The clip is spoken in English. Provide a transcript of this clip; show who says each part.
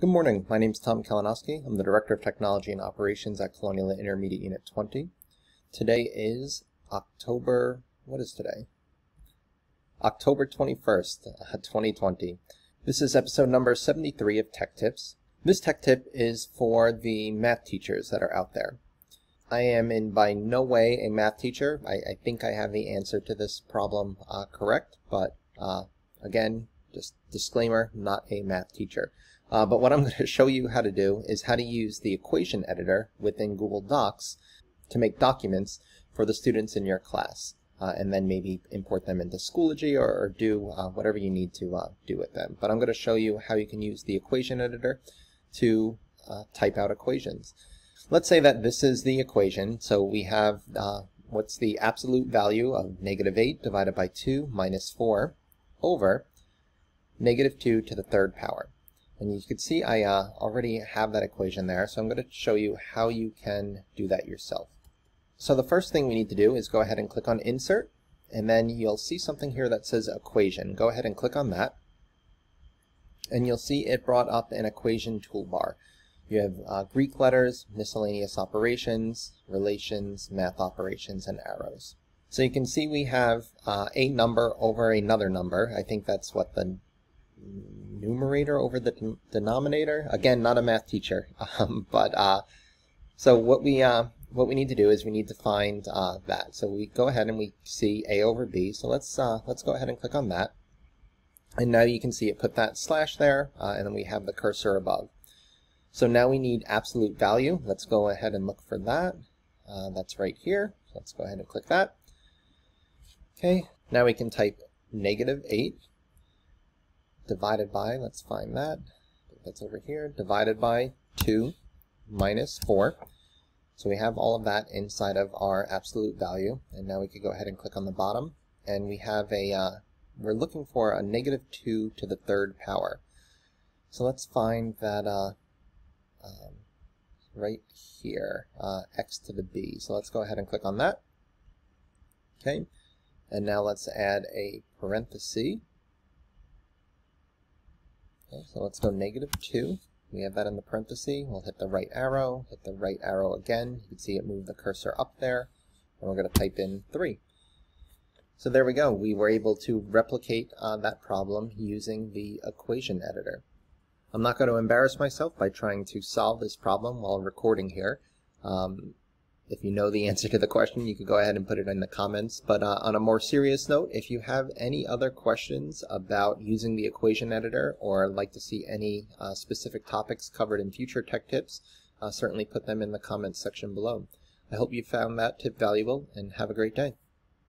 Speaker 1: Good morning. My name is Tom Kalinowski. I'm the Director of Technology and Operations at Colonial Intermediate Unit 20. Today is October 21st, 2020. This is episode number 73 of Tech Tips. This tech tip is for the math teachers that are out there. I am in by no way a math teacher. I think I have the answer to this problem correct, but again, just disclaimer, not a math teacher. But what I'm going to show you how to do is how to use the equation editor within Google Docs to make documents for the students in your class, and then maybe import them into Schoology or do whatever you need to do with them. But I'm going to show you how you can use the equation editor to type out equations. Let's say that this is the equation. So we have what's the absolute value of -8 divided by 2 minus 4 over -2 to the third power. And you can see I already have that equation there, so I'm going to show you how you can do that yourself. So the first thing we need to do is go ahead and click on Insert, and then you'll see something here that says Equation. Go ahead and click on that, and you'll see it brought up an equation toolbar. You have Greek letters, miscellaneous operations, relations, math operations, and arrows. So you can see we have a number over another number. I think that's what the numerator over the denominator. Again, not a math teacher, so what we need to do is we need to find that. So we go ahead and we see a over b. So let's go ahead and click on that, and now you can see it put that slash there, and then we have the cursor above. So now we need absolute value. Let's go ahead and look for that. That's right here. Let's go ahead and click that. Okay, now we can type -8 divided by, let's find that, that's over here, divided by 2 minus 4. So we have all of that inside of our absolute value, and now we could go ahead and click on the bottom, and we have we're looking for a -2 to the third power. So let's find that right here, x to the b. So let's go ahead and click on that. Okay, and now let's add a parenthesis. Okay, so let's go -2. We have that in the parenthesis. We'll hit the right arrow again. You can see it move the cursor up there, and we're going to type in 3. So there we go. We were able to replicate that problem using the equation editor. I'm not going to embarrass myself by trying to solve this problem while recording here. If you know the answer to the question, you could go ahead and put it in the comments. But on a more serious note, if you have any other questions about using the equation editor or like to see any specific topics covered in future tech tips, certainly put them in the comments section below. I hope you found that tip valuable, and have a great day.